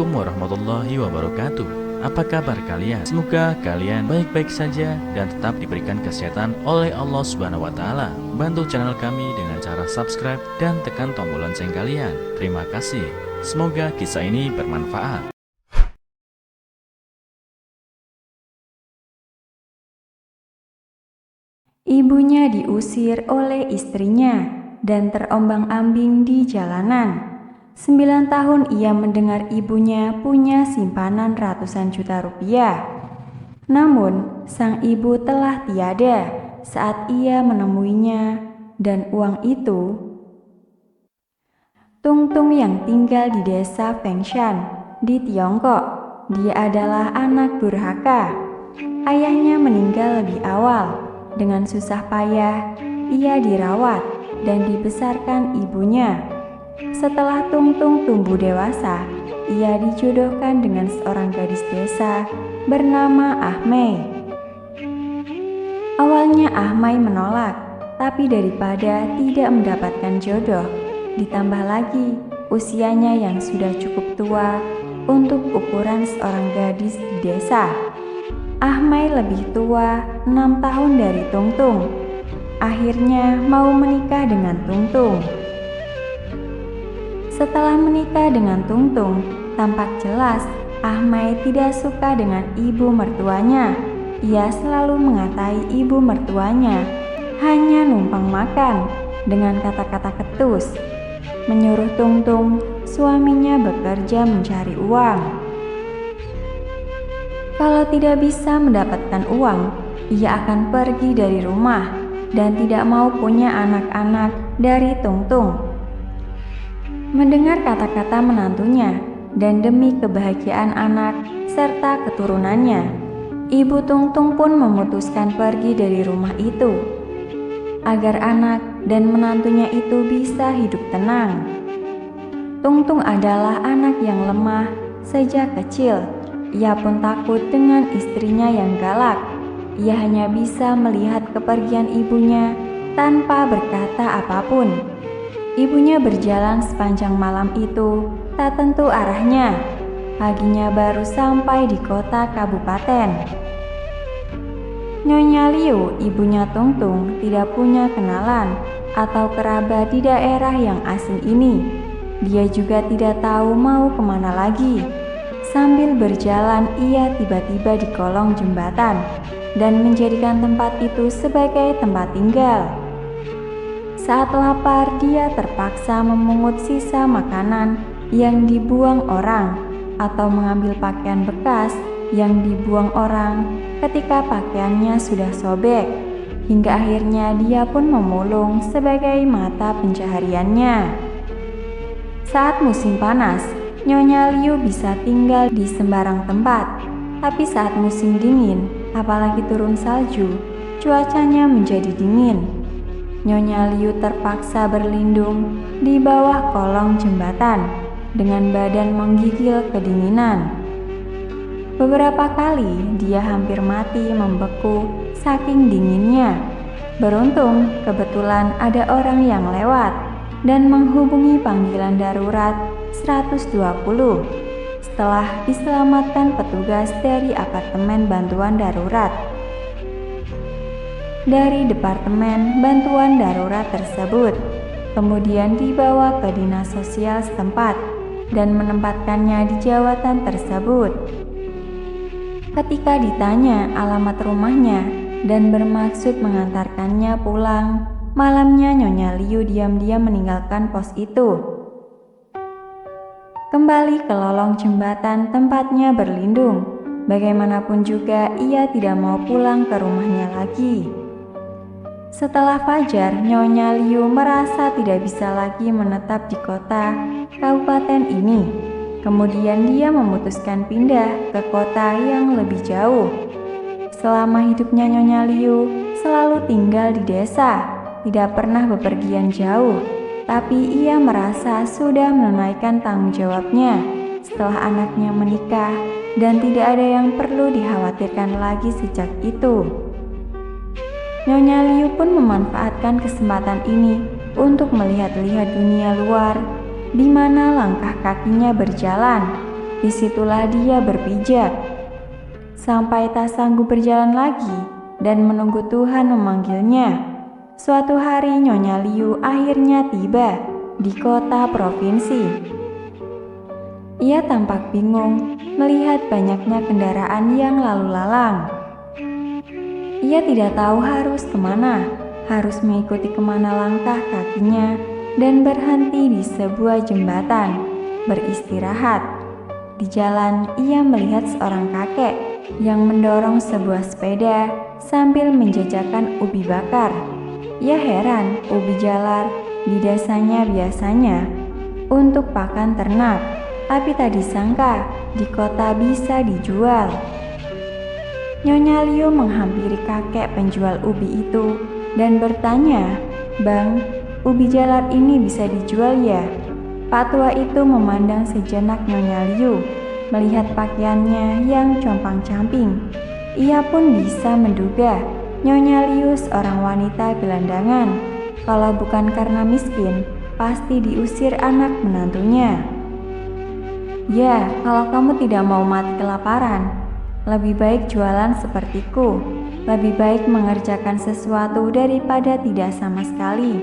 Assalamualaikum warahmatullahi wabarakatuh. Apa kabar kalian? Semoga kalian baik-baik saja dan tetap diberikan kesehatan oleh Allah Subhanahu wa taala. Bantu channel kami dengan cara subscribe dan tekan tombol lonceng kalian. Terima kasih. Semoga kisah ini bermanfaat. Ibunya diusir oleh istrinya dan terombang-ambing di jalanan. 9 tahun ia mendengar ibunya punya simpanan ratusan juta rupiah. Namun, sang ibu telah tiada saat ia menemuinya, dan uang itu Tung Tung yang tinggal di desa Fengshan di Tiongkok. Dia adalah anak durhaka. Ayahnya meninggal lebih awal. Dengan susah payah, ia dirawat dan dibesarkan ibunya. Setelah Tung Tung tumbuh dewasa, ia dijodohkan dengan seorang gadis desa bernama Ahmei. Awalnya Ahmei menolak, tapi daripada tidak mendapatkan jodoh, ditambah lagi usianya yang sudah cukup tua untuk ukuran seorang gadis di desa. Ahmei lebih tua 6 tahun dari Tung Tung. Akhirnya mau menikah dengan Tung Tung. Setelah menikah dengan Tung Tung, tampak jelas Ahmei tidak suka dengan ibu mertuanya. Ia selalu mengatai ibu mertuanya hanya numpang makan dengan kata-kata ketus, menyuruh Tung Tung suaminya bekerja mencari uang. Kalau tidak bisa mendapatkan uang, ia akan pergi dari rumah dan tidak mau punya anak-anak dari Tung Tung. Mendengar kata-kata menantunya dan demi kebahagiaan anak serta keturunannya, ibu Tung Tung pun memutuskan pergi dari rumah itu agar anak dan menantunya itu bisa hidup tenang. Tung Tung adalah anak yang lemah sejak kecil. Ia pun takut dengan istrinya yang galak. Ia hanya bisa melihat kepergian ibunya tanpa berkata apapun. Ibunya berjalan sepanjang malam itu, tak tentu arahnya. Paginya baru sampai di kota kabupaten. Nyonya Liu, ibunya Tung Tung, tidak punya kenalan atau kerabat di daerah yang asing ini. Dia juga tidak tahu mau kemana lagi. Sambil berjalan, ia tiba-tiba di kolong jembatan dan menjadikan tempat itu sebagai tempat tinggal. Saat lapar, dia terpaksa memungut sisa makanan yang dibuang orang atau mengambil pakaian bekas yang dibuang orang ketika pakaiannya sudah sobek, hingga akhirnya dia pun memulung sebagai mata pencahariannya. Saat musim panas, Nyonya Liu bisa tinggal di sembarang tempat, tapi saat musim dingin, apalagi turun salju, cuacanya menjadi dingin. Nyonya Liu terpaksa berlindung di bawah kolong jembatan dengan badan menggigil kedinginan. Beberapa kali dia hampir mati membeku saking dinginnya. Beruntung kebetulan ada orang yang lewat dan menghubungi panggilan darurat 120 setelah diselamatkan petugas dari apartemen bantuan darurat. Dari Departemen Bantuan Darurat tersebut, kemudian dibawa ke dinas sosial setempat dan menempatkannya di jawatan tersebut. Ketika ditanya alamat rumahnya dan bermaksud mengantarkannya pulang, malamnya Nyonya Liu diam-diam meninggalkan pos itu. Kembali ke lolong jembatan tempatnya berlindung. Bagaimanapun juga ia tidak mau pulang ke rumahnya lagi. Setelah fajar, Nyonya Liu merasa tidak bisa lagi menetap di kota kabupaten ini. Kemudian dia memutuskan pindah ke kota yang lebih jauh. Selama hidupnya Nyonya Liu selalu tinggal di desa, tidak pernah bepergian jauh. Tapi ia merasa sudah menunaikan tanggung jawabnya setelah anaknya menikah dan tidak ada yang perlu dikhawatirkan lagi sejak itu. Nyonya Liu pun memanfaatkan kesempatan ini untuk melihat-lihat dunia luar, di mana langkah kakinya berjalan. disitulah dia berpijak. Sampai tak sanggup berjalan lagi dan menunggu Tuhan memanggilnya. Suatu hari Nyonya Liu akhirnya tiba di kota provinsi. Ia tampak bingung melihat banyaknya kendaraan yang lalu lalang. Ia tidak tahu harus kemana, harus mengikuti kemana langkah kakinya dan berhenti di sebuah jembatan, beristirahat. Di jalan ia melihat seorang kakek yang mendorong sebuah sepeda sambil menjajakan ubi bakar. Ia heran, ubi jalar di desanya biasanya untuk pakan ternak, tapi tak disangka di kota bisa dijual. Nyonya Liu menghampiri kakek penjual ubi itu dan bertanya, "Bang, ubi jalar ini bisa dijual ya?" Pak tua itu memandang sejenak Nyonya Liu, melihat pakaiannya yang compang-camping. Ia pun bisa menduga Nyonya Liu seorang wanita gelandangan. Kalau bukan karena miskin, pasti diusir anak menantunya. "Ya, kalau kamu tidak mau mati kelaparan, lebih baik jualan sepertiku. Lebih baik mengerjakan sesuatu daripada tidak sama sekali.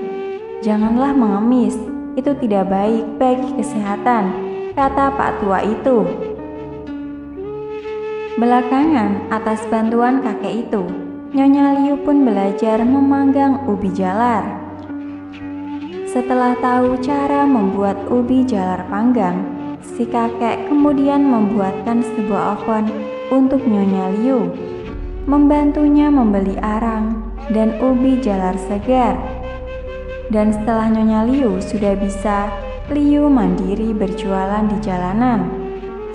Janganlah mengemis, itu tidak baik bagi kesehatan," kata Pak tua itu. Belakangan, atas bantuan kakek itu, Nyonya Liu pun belajar memanggang ubi jalar. Setelah tahu cara membuat ubi jalar panggang, si kakek kemudian membuatkan sebuah oven untuk Nyonya Liu, membantunya membeli arang dan ubi jalar segar. Dan setelah Nyonya Liu sudah bisa, Liu mandiri berjualan di jalanan.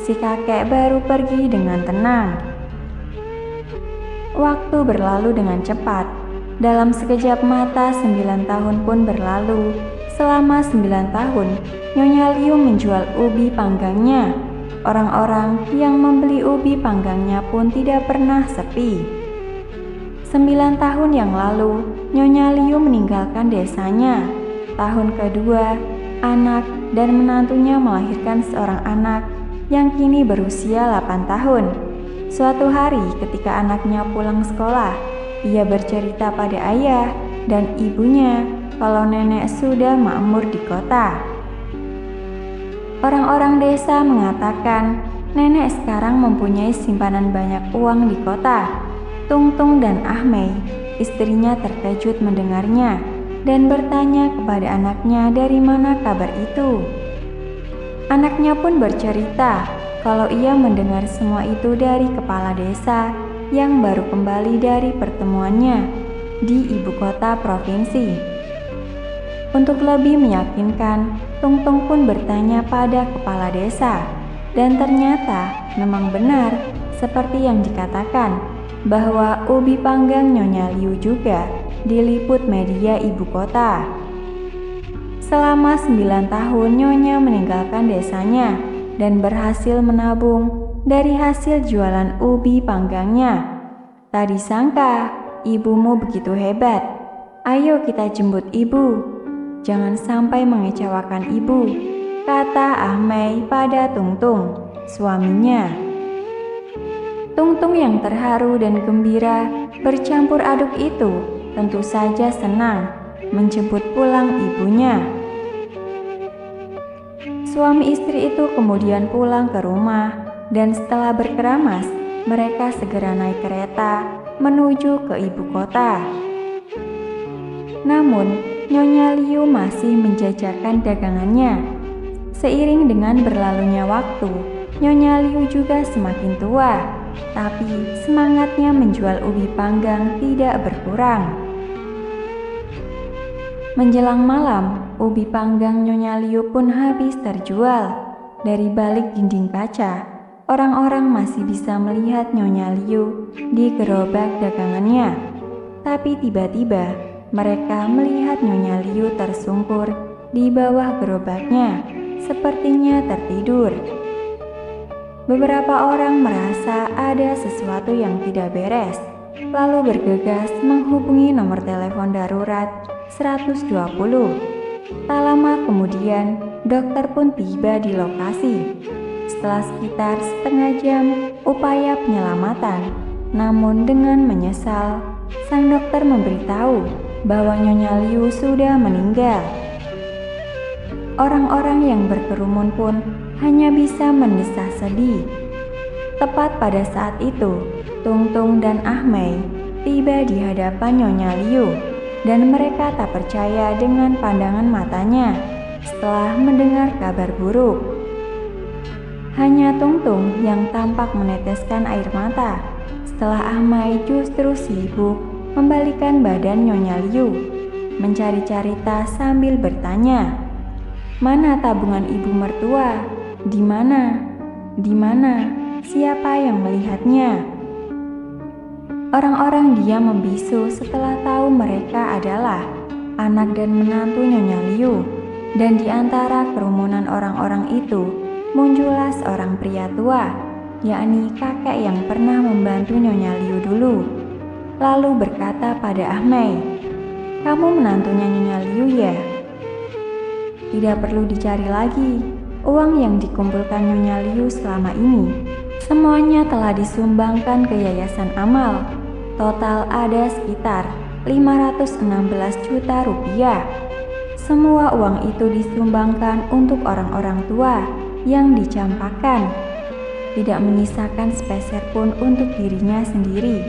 Si kakek baru pergi dengan tenang. Waktu berlalu dengan cepat. Dalam sekejap mata 9 tahun pun berlalu. Selama 9 tahun, Nyonya Liu menjual ubi panggangnya. Orang-orang yang membeli ubi panggangnya pun tidak pernah sepi. 9 tahun yang lalu, Nyonya Liu meninggalkan desanya. Tahun kedua, anak dan menantunya melahirkan seorang anak yang kini berusia 8 tahun. Suatu hari ketika anaknya pulang sekolah, ia bercerita pada ayah dan ibunya kalau nenek sudah makmur di kota. Orang-orang desa mengatakan nenek sekarang mempunyai simpanan banyak uang di kota. Tungtung dan Ahmei, istrinya, terkejut mendengarnya dan bertanya kepada anaknya dari mana kabar itu. Anaknya pun bercerita kalau ia mendengar semua itu dari kepala desa yang baru kembali dari pertemuannya di ibu kota provinsi. Untuk lebih meyakinkan, Tungtung pun bertanya pada kepala desa, dan ternyata memang benar seperti yang dikatakan bahwa ubi panggang Nyonya Liu juga diliput media ibu kota. Selama 9 tahun Nyonya meninggalkan desanya dan berhasil menabung dari hasil jualan ubi panggangnya. Tak disangka ibumu begitu hebat. Ayo kita jemput ibu. Jangan sampai mengecewakan ibu, kata Ahmei pada Tungtung, suaminya. Tungtung yang terharu dan gembira bercampur aduk itu tentu saja senang menjemput pulang ibunya. Suami istri itu kemudian pulang ke rumah dan setelah berkeramas, mereka segera naik kereta menuju ke ibu kota. Namun, Nyonya Liu masih menjajakan dagangannya. Seiring dengan berlalunya waktu, Nyonya Liu juga semakin tua, tapi semangatnya menjual ubi panggang tidak berkurang. Menjelang malam, ubi panggang Nyonya Liu pun habis terjual. Dari balik dinding kaca, orang-orang masih bisa melihat Nyonya Liu di gerobak dagangannya. Tapi tiba-tiba, mereka melihat Nyonya Liu tersungkur di bawah gerobaknya, sepertinya tertidur. Beberapa orang merasa ada sesuatu yang tidak beres, lalu bergegas menghubungi nomor telepon darurat 120. Tak lama kemudian, dokter pun tiba di lokasi. Setelah sekitar setengah jam upaya penyelamatan, namun dengan menyesal, sang dokter memberitahu bahwa Nyonya Liu sudah meninggal. Orang-orang yang berkerumun pun hanya bisa mendesah sedih. Tepat pada saat itu, Tung Tung dan Ah Mei tiba di hadapan Nyonya Liu, dan mereka tak percaya dengan pandangan matanya setelah mendengar kabar buruk. Hanya Tung Tung yang tampak meneteskan air mata setelah Ah Mei justru sibuk membalikan badan Nyonya Liu, mencari-cari tas sambil bertanya, "Mana tabungan ibu mertua? Di mana? Di mana? Siapa yang melihatnya?" Orang-orang diam membisu setelah tahu mereka adalah anak dan menantu Nyonya Liu, dan di antara kerumunan orang-orang itu muncullah seorang pria tua, yakni kakek yang pernah membantu Nyonya Liu dulu. Lalu berkata pada Ah Mei, "Kamu menantunya Nyonya Liu ya? Tidak perlu dicari lagi. Uang yang dikumpulkan Nyonya Liu selama ini semuanya telah disumbangkan ke Yayasan Amal. Total ada sekitar 516 juta rupiah. Semua uang itu disumbangkan untuk orang-orang tua yang dicampakkan, tidak menyisakan sepeser pun untuk dirinya sendiri,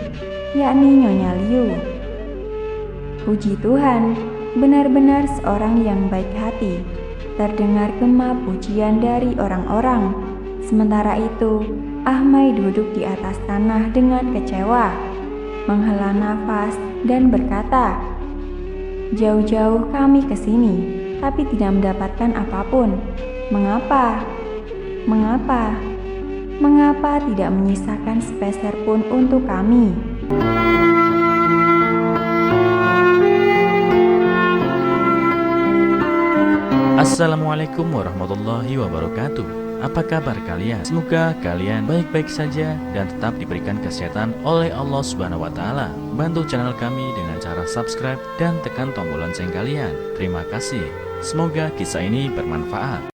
yakni Nyonya Liu." Puji Tuhan, benar-benar seorang yang baik hati. Terdengar gema pujian dari orang-orang. Sementara itu, Ah Mei duduk di atas tanah dengan kecewa, menghela nafas dan berkata, "Jauh-jauh kami ke sini, tapi tidak mendapatkan apapun. Mengapa? Mengapa? Mengapa tidak menyisakan sepeser pun untuk kami?" Assalamualaikum warahmatullahi wabarakatuh. Apa kabar kalian? Semoga kalian baik-baik saja dan tetap diberikan kesehatan oleh Allah Subhanahu wa Ta'ala. Bantu channel kami dengan cara subscribe dan tekan tombol lonceng kalian. Terima kasih. Semoga kisah ini bermanfaat.